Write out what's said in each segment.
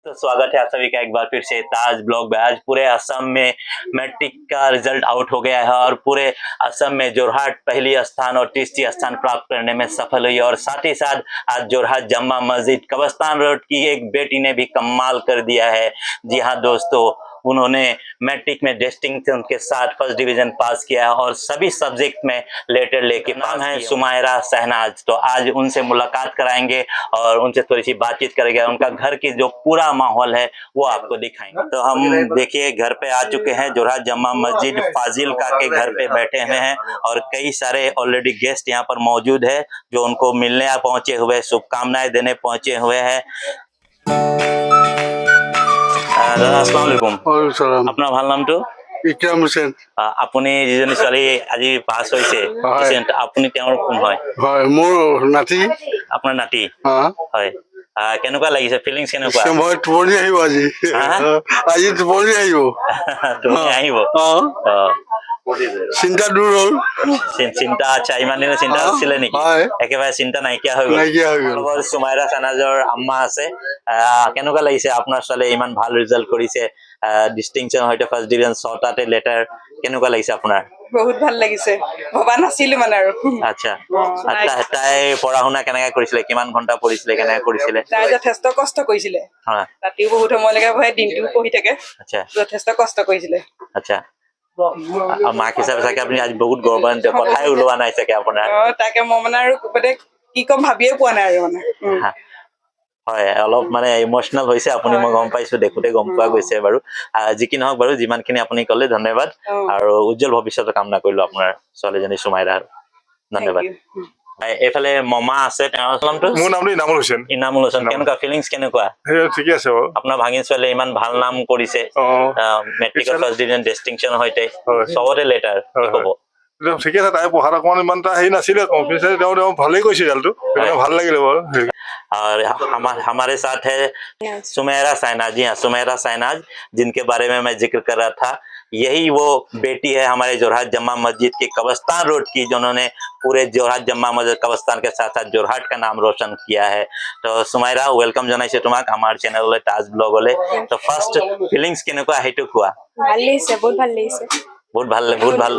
तो स्वागत है आप सभी का एक बार फिर से ताज ब्लॉग में। आज पूरे असम में मैट्रिक का रिजल्ट आउट हो गया है और पूरे असम में जोरहाट पहली स्थान और तीसरी स्थान प्राप्त करने में सफल हुई और साथ ही साथ आज जोरहाट जम्मा मस्जिद कब्रिस्तान रोड की एक बेटी ने भी कमाल कर दिया है। जी हाँ दोस्तों, उन्होंने मैट्रिक में डिस्टिंक्शन के साथ फर्स्ट डिवीजन पास किया और सभी सब्जेक्ट में लेटर लेके नाम है सुमायरा शहनाज। तो आज उनसे मुलाकात कराएंगे और उनसे थोड़ी सी बातचीत करेंगे। उनका घर की जो पूरा माहौल है वो आपको दिखाएंगे। तो हम देखिए घर पे आ चुके हैं। जोरहाट जम्मा मस्जिद फाजिलका के घर पे बैठे हुए हैं और कई सारे ऑलरेडी गेस्ट यहाँ पर मौजूद है जो उनको मिलने पहुंचे हुए, शुभकामनाएं देने पहुंचे हुए हैं। দাদা আসসালামু আলাইকুম। আপোনাৰ ভাল নামটো? ইকৰাম হোসেন। আপুনি যিজনী ছোৱালী আজি পাছ হৈছে, আপুনি তেওঁৰ কোন হয়? হয়, মোৰ নাতি। আপোনাৰ নাতি? হয়। কেনেকুৱা লাগিছে, ফিলিংছ কেনেকুৱা? মই টোপনি আহিব আজি। আজি টোপনি আহিব। টোপনি আহিব? চিন্তা দূৰ হ'ল। চিন্তা, আচ্ছা, ইমান দিনৰ চিন্তা আছিলে নেকি? একেবাৰে চিন্তা নাইকিয়া হৈ গ'ল। সুমাইৰা শহনাজৰ আম্মা আছে। কেনেকুৱা লাগিছে আপোনাৰ ছোৱালীয়ে ইমান ভাল ৰিজাল্ট কৰিছে, ডিষ্টিংচন হয়তো ফাৰ্ষ্ট ডিভিজন 6টাতে লেটাৰ, কেনেকুৱা লাগিছে আপোনাৰ? বহুত ভাল লাগিছে, ভবা নাছিলো মানে আৰু। আচ্ছা, তাই পঢ়া শুনা কেনেকৈ কৰিছিলে, কিমান ঘণ্টা পঢ়িছিলে, কেনেকৈ কৰিছিলে? তাই যথেষ্ট কষ্ট কৰিছিলে, ৰাতিও বহুত সময়লৈকে বহে, দিনটো পঢ়ি থাকে। আচ্ছা, যথেষ্ট কষ্ট কৰিছিলে। আচ্ছা, মাক হিচাপে চাগে আপুনি আজি বহুত গৌৰৱান্বিত, কথাই ওলোৱা নাই চাগে আপোনাৰ? তাকে মই মানে আৰু কি কম ভাবিয়ে পোৱা নাই আৰু মানে। হয়, অলপ মানে ইমোচনেল হৈছে আপুনি, মই গম পাইছো, দেখোতে গম পোৱা গৈছে বাৰু। যি কি নহওক বাৰু, যিমানখিনি আপুনি ক'লে ধন্যবাদ আৰু উজ্জ্বল ভৱিষ্যতৰ কামনা কৰিলো আপোনাৰ ছোৱালীজনী সুমাইৰাৰ। ধন্যবাদ। এইফালে মমা আছে, তেওঁৰ নামটো? মোৰ নামটো ইনামুল হোসেন। ইনামুল হোসেন। কেনেকুৱা ফিলিংছ কেনেকুৱা? ঠিকে আছে বাৰু। আপোনাৰ ভাগিন ছোৱালীয়ে ইমান ভাল নাম কৰিছে, মেট্ৰিকত ফাৰ্ষ্ট ডিভিজন ডিষ্টিংচনৰ সৈতে চবতে লেটাৰ, কি ক'ব? ঠিকে আছে, তাই পঢ়াত অকণমান ইমান এটা হেৰি নাছিলে, কনফিডেন্স, তেওঁ ভালেই কৰিছে ৰিজাল্টটো, ভাল লাগিলে বাৰু। और हमारे साथ है सुमेरा शहनाज। जी हाँ, सुमेरा शहनाज, जिनके बारे में मैं जिक्र कर रहा था, यही वो बेटी है हमारे जोरहाट जम्मा मस्जिद के कब्रिस्तान रोड की, जिन्होंने पूरे जोरहाट जम्मा मस्जिद कब्रिस्तान के साथ साथ जोरहाट का नाम रोशन किया है। तो सुमाइरा, वेलकम जनाइছো তোমাক আমাৰ চেনেললৈ, তাজ ব্লগলৈ। তো ফাৰ্ষ্ট ফিলিংছ কেনেকুৱা সেইটো কোৱা? ভাল লাগিছে, বহুত ভাল লাগিছে। বহুত ভাল, বহুত ভাল।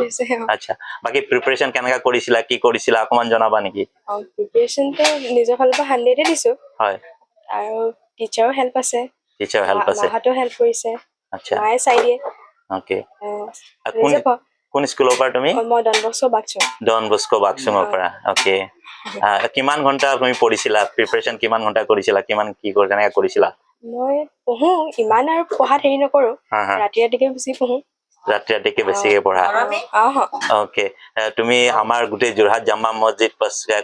আচ্ছা, বাকি প্ৰিপাৰেচন কেনেকা কৰিছিলা, কি কৰিছিলা, অকমান জনাবা নেকি? প্ৰিপাৰেচনটো নিজৰ ফালৰ পৰা 100 দিছো। হয়। আৰু টিচাৰো হেল্প আছে। টিচাৰ হেল্প আছে। মাহঁতেও হেল্প কৰিছে। আচ্ছা, মায়ে চাই দিয়ে। ওকে। কোন স্কুলৰ পৰা তুমি? মই ডন বস্কো বাক্সুং। ডন বস্কো বাক্সুঙৰ পৰা। ওকে। কিমান ঘণ্টা তুমি পঢ়িছিলা, প্ৰিপাৰেচন কিমান ঘণ্টা কৰিছিলা, কিমান কি কেনেকৈ কৰিছিলা? মই পঢ়ো, ইমান আৰু পঢ়াত হেৰি নকৰো, ৰাতি ৰাতিকে বেছি পঢ়ো। ৰাতি ৰাতিকে বেছিকে পঢ়া? ওকে। তুমি আমাৰ গোটেই যোৰহাট জামা মছজিদ,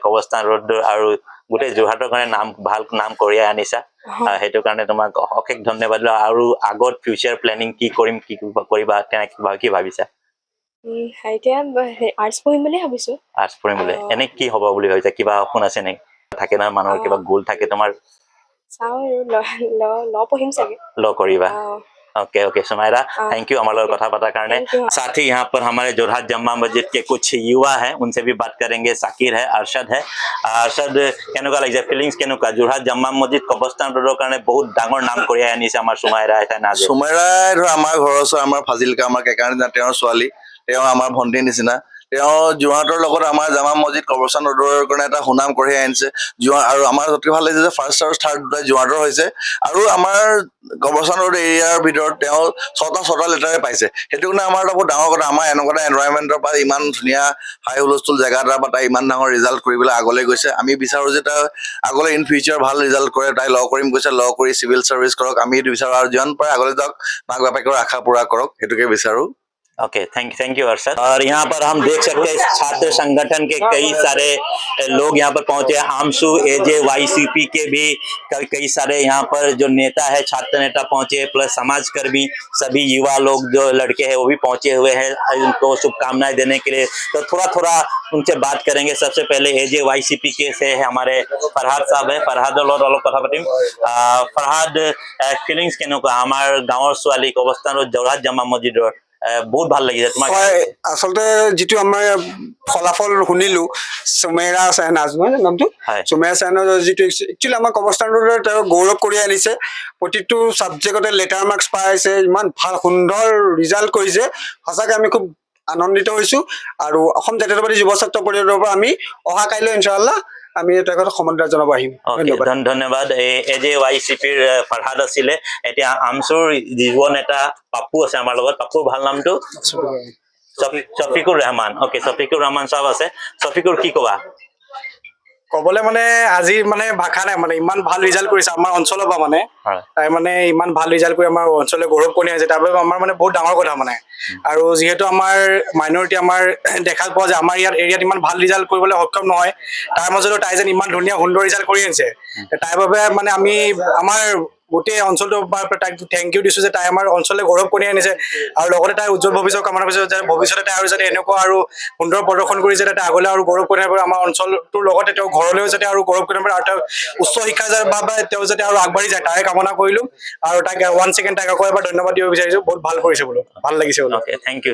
কবৰস্থান ৰোড আৰু গোটেই যোৰহাটৰ কাৰণে ভাল নাম কঢ়িয়াই আনিছা, সেইটো কাৰণে তোমাক অশেষ ধন্যবাদ। আৰু আগত ফিউচাৰ প্লেনিং কি কৰিম, কি কৰিবা, কি ভাবিছা? এতিয়া আৰ্টছ পঢ়িম বুলি ভাবিছো। আৰ্টছ পঢ়িম বুলি? এনে কি হ'ব বুলি ভাবিছা, কিবা সপোন আছে নেকি? থাকে নহয় মানুহৰ, কিবা গ'ল থাকে তোমাৰ? চাওঁ আৰু ল পঢ়িম চাগে। ল কৰিবা? Okay okay Sumaira, thank you हमारे कथा पता करने। साथ ही यहाँ पर हमारे जोरहाट जम्मा मस्जिद के कुछ युवा हैं, उनसे भी बात करेंगे। साकिर है, अरशद है। अरशद, केनेকুৱা লাগিছে ফিলিংছ কেনেকুৱা? যোৰহাট জাম্মা মছজিদ কবৰস্থান ৰোডৰ কাৰণে বহুত ডাঙৰ নাম কঢ়িয়াই আনিছে আমাৰ সুমাইৰা শহনাজে। সুমাইৰাই ধৰ আমাৰ ঘৰৰ ওচৰ, আমাৰ ফাজিলকা, আমাৰ কেকাৰণী, তেওঁৰ ছোৱালী, তেওঁ আমাৰ ভণ্টিৰ নিচিনা। তেওঁ যোৰহাটৰ লগত আমাৰ জামা মছজিদ কবৰস্থান ৰোডৰ কাৰণে এটা সুনাম কঢ়িয়াই আনিছে। আৰু আমাৰ অতি ভাল লাগিছে যে ফাৰ্ষ্ট আৰু থাৰ্ড দুটাই যোৰহাটৰ হৈছে। আৰু আমাৰ কবৰস্থান ৰোড এৰিয়াৰ ভিতৰত তেওঁ 6টা লেটাৰে পাইছে। সেইটো কাৰণে আমাৰ এটা বহুত ডাঙৰ কথা। আমাৰ এনেকুৱা এটা এনভাইৰনমেণ্টৰ পৰা ইমান ধুনীয়া হাই হুলস্থুল জেগা এটা বা তাই ইমান ডাঙৰ ৰিজাল্ট কৰিবলৈ আগলৈ গৈছে। আমি বিচাৰোঁ যে তাই আগলৈ ইন ফিউচাৰ ভাল ৰিজাল্ট কৰে। তাই ল কৰিম কৈছে, ল কৰি চিভিল চাৰ্ভিচ কৰক। আমি এইটো বিচাৰোঁ আৰু যিমান পাৰে আগলৈ যাওক, মাক বাপেকৰ আশা পূৰা কৰক, সেইটোকে বিচাৰোঁ। Okay, thank you Arshad. और यहाँ पर हम देख सकते हैं छात्र संगठन के कई सारे लोग यहाँ पर पहुंचे। आमसू AJYCP के भी कई सारे यहाँ पर जो नेता है, छात्र नेता पहुंचे, प्लस समाजकर्मी, सभी युवा लोग जो लड़के हैं वो भी पहुंचे हुए हैं उनको शुभकामनाएं देने के लिए। तो थोड़ा उनसे बात करेंगे। सबसे पहले AJYCP के से है हमारे फरहाद साहब है। फरहाद कथा पातिम। फरहाद, ফিলিংছ কেনেকুৱা? আমাৰ গাঁৱৰ ছোৱালী কবৰস্থান ৰোড যোৰহাট জামা মছজিদৰ বহুত ভাল লাগিছে তোমাক হয় আচলতে যিটো আমাৰ ফলাফল শুনিলো সুমেৰা চেহনাজ নহয় নামটো হয়। সুমেৰা চেহনাজৰ যিটো একচুৱেলি আমাৰ কবৰস্থানলৈ তেওঁ গৌৰৱ কৰি আনিছে প্ৰতিটো ছাবজেক্টতে লেটাৰ মাৰ্কছ পাইছে ইমান ভাল সুন্দৰ ৰিজাল্ট কৰিছে সঁচাকৈ আমি খুব আনন্দিত হৈছো আৰু অসম জাতীয়তাবাদী যুৱ ছাত্ৰ পৰিষদৰ পৰা আমি অহা কাইলৈ ইনশাআল্লাহ আমি তেখেতক সমন্বয় জনাব আহিম ধন্যবাদ এই যে YCPৰ ফাৰহাদ আছিলে এতিয়া আমচুৰ যুৱ নেতা পাপ্পু আছে আমাৰ লগত পাপ্পুৰ ভাল নামটো শফিকুৰ ৰহমান অকে শফিকুৰ ৰহমান সাহেব আছে শফিকুৰ কি কবা কবলৈ মানে আজি মানে ভাষা নাই মানে ইমান ভাল ৰিজাল্ট কৰিছে আমাৰ অঞ্চলৰ পৰা মানে তাই মানে ইমান ভাল ৰিজাল্ট কৰি আমাৰ অঞ্চললৈ গৌৰৱ কঢ়িয়াইছে তাৰ বাবে আমাৰ মানে বহুত ডাঙৰ কথা মানে আৰু যিহেতু আমাৰ মাইনৰিটি আমাৰ দেখা পোৱা যায় আমাৰ এৰিয়াত ইমান ভাল ৰিজাল্ট কৰিবলৈ সক্ষম নহয় তাৰ মাজতো তাই যেন ইমান ধুনীয়া সুন্দৰ ৰিজাল্ট কৰি আনিছে তাইৰ বাবে মানে আমি আমাৰ গোটেই অঞ্চলটোৰ পৰা তাইক থেংক ইউ দিছো যে তাই আমাৰ অঞ্চললৈ গৌৰৱ কঢ়িয়াই আনিছে আৰু লগতে তাই উজ্জ্বল ভৱিষ্যত কামনা কৰিছে যে ভৱিষ্যতে তাই আৰু যাতে এনেকুৱা আৰু সুন্দৰ প্ৰদৰ্শন কৰি যাতে তাই আগলৈ আৰু গৌৰৱ কঢ়িয়াব পাৰে আমাৰ অঞ্চলটোৰ লগতে তেওঁ ঘৰলৈও যাতে আৰু গৌৰৱ কঢ়িয়াব পাৰে আৰু তেওঁ উচ্চ শিক্ষা বাবে তেওঁ যাতে আৰু আগবাঢ়ি যায় তাৰে কামনা কৰিলো আৰু তাইক ওৱান ছেকেণ্ড তাইক আকৌ এবাৰ ধন্যবাদ দিব বিচাৰিছো বহুত ভাল কৰিছে বোলো ভাল লাগিছে বোলো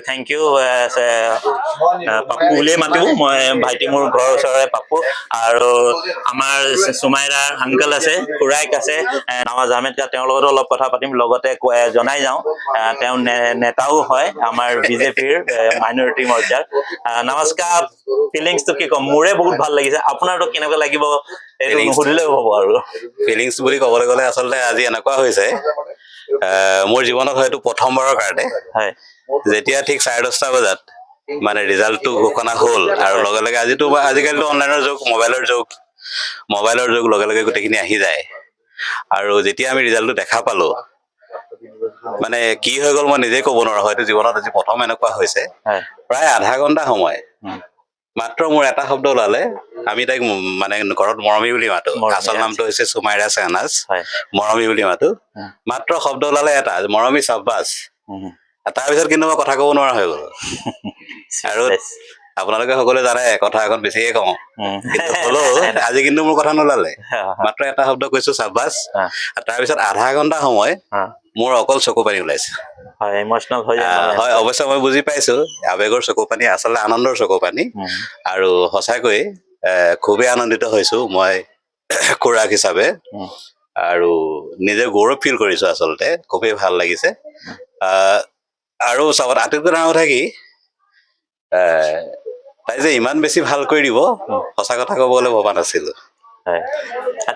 থেংক ইউ পাপ্পু বুলিয়ে মাতিব মই ভাইটি মোৰ ঘৰৰ ওচৰৰে পাপ্পু আৰু আমাৰ সুমাইৰাৰ আংকল আছে খুৰাইক আছে নৱাজ আহমেদ তেওঁৰ লগতো অলপ কথা পাতিম লগতে জনাই যাওঁ তেওঁ নেতাও হয় আমাৰ বিজেপিৰ মাইনৰিটি মৰ্যাৰ নমস্কাৰ ফিলিংছটো কি ক'ম মোৰে বহুত ভাল লাগিছে আপোনাৰতো কেনেকুৱা লাগিব এইটো নুসুধিলেও হ'ব আৰু ফিলিংছ বুলি ক'বলৈ গ'লে আচলতে আজি এনেকুৱা হৈছে মোৰ জীৱনত হয়তো প্ৰথমবাৰৰ কাৰণে যেতিয়া ঠিক 10:30 বজাত মানে ৰিজাল্টটো ঘোষণা হ'ল আৰু লগে লগে আজিকালিতো অনলাইনৰ যুগ মোবাইলৰ যুগ লগে লগে গোটেইখিনি আহি যায় আৰু যেতিয়া আমি ৰিজাল্টটো দেখা পালো মানে কি হৈ গ'ল মই নিজে ক'ব নোৱাৰো হয়তো জীৱনত আজি প্ৰথম এনেকুৱা হৈছে প্ৰায় আধা ঘণ্টা সময় মাত্ৰ মোৰ এটা শব্দ ওলালে আমি তাইক মানে ঘৰত মৰমী বুলি মাতো আচল নামটো হৈছে সুমাইৰা চেহনাজ মৰমী বুলি মাতো মাত্ৰ শব্দ ওলালে এটা মৰমী চাব্বাছ তাৰপিছত কিন্তু মই কথা ক'ব নোৱাৰা হৈ গ'ল আৰু আপোনালোকে সকলোৱে জানে কথা এখন বেছিকে কওঁ কিন্তু হ'লেও আজি কিন্তু মোৰ কথা নোলালে মাত্ৰ এটা শব্দ কৈছো চাব্বাছ তাৰপিছত আধা ঘণ্টা সময় মোৰ অকল চকু পানী ওলাইছে হয় অৱশ্যে মই বুজি পাইছো আৱেগৰ চকু পানী আচলতে আনন্দৰ চকু পানী আৰু সঁচাকৈ খুবেই আনন্দিত হৈছো মই খুৰাক হিচাপে আৰু নিজে গৌৰৱ ফিল কৰিছো আচলতে খুবেই ভাল লাগিছে আৰু চবত আটাইতকৈ ডাঙৰ কথা কি তাই যে ইমান বেছি ভাল কৰি দিব সঁচা কথা ক'বলৈ ভবা নাছিলো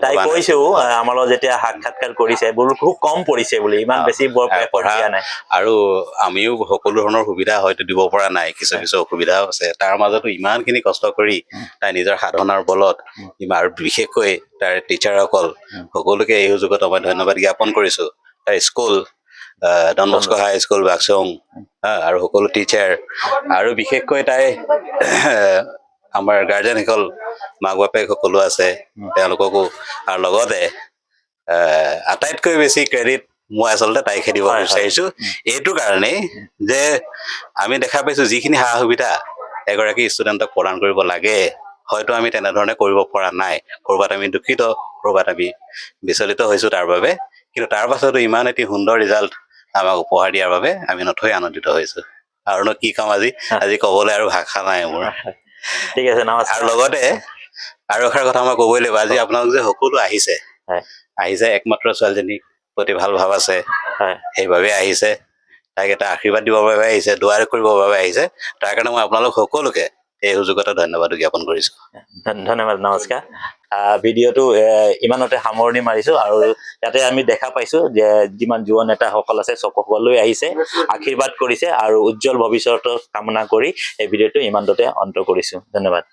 তাই কৈছেও আমাৰ লগত যেতিয়া সাক্ষাৎকাৰ কৰিছে বোলো খুব কম পৰিছে বুলি ইমান বেছি পঢ়া নাই আৰু আমিও সকলো ধৰণৰ সুবিধা হয়তো দিব পৰা নাই কিছু কিছু অসুবিধাও আছে তাৰ মাজতো ইমানখিনি কষ্ট কৰি তাই নিজৰ সাধনাৰ বলত আৰু বিশেষকৈ তাৰ টিচাৰসকল সকলোকে এই সুযোগত মই ধন্যবাদ জ্ঞাপন কৰিছো তাৰ স্কুল ডন বস্কো হাই স্কুল বাক্সং আৰু সকলো টিচাৰ আৰু বিশেষকৈ তাই আমাৰ গাৰ্জেনসকল মাক বাপেক সকলো আছে তেওঁলোককো আৰু লগতে আটাইতকৈ বেছি ক্ৰেডিট মই আচলতে তাইক দিব বিচাৰিছো এইটো কাৰণেই যে আমি দেখা পাইছো যিখিনি সা সুবিধা এগৰাকী ষ্টুডেণ্টক প্ৰদান কৰিব লাগে হয়তো আমি তেনেধৰণে কৰিব পৰা নাই ক'ৰবাত আমি দুখিত ক'ৰবাত আমি বিচলিত হৈছো তাৰ বাবে কিন্তু তাৰ পাছতো ইমান এটি সুন্দৰ ৰিজাল্ট আমাক উপহাৰ দিয়াৰ বাবে আমি নথৈ আনন্দিত হৈছো আৰুনো কি কাম আজি ক'বলৈ আৰু ভাষা নাই মোৰ ঠিক আছে নমস্কাৰ আৰু লগতে আৰু এষাৰ কথা মই ক'বই লাগিব আজি আপোনালোক যে সকলো আহিছে একমাত্ৰ ছোৱালীজনীৰ প্ৰতি ভাল ভাৱ আছে সেইবাবে আহিছে তাইক এটা আশীৰ্বাদ দিবৰ বাবে আহিছে দুৱাৰ কৰিবৰ বাবে আহিছে তাৰ কাৰণে মই আপোনালোক সকলোকে এই সুযোগতে ধন্যবাদ জ্ঞাপন কৰিছো ধন্যবাদ নমস্কাৰ ভিডিঅ'টো ইমানতে সামৰণি মাৰিছো আৰু ইয়াতে আমি দেখা পাইছো যে যিমান যুৱ নেতাসকল আছে সকলোৱে আহিছে আশীৰ্বাদ কৰিছে আৰু উজ্জ্বল ভৱিষ্যতৰ কামনা কৰি এই ভিডিঅ'টো ইমানতে অন্ত কৰিছো ধন্যবাদ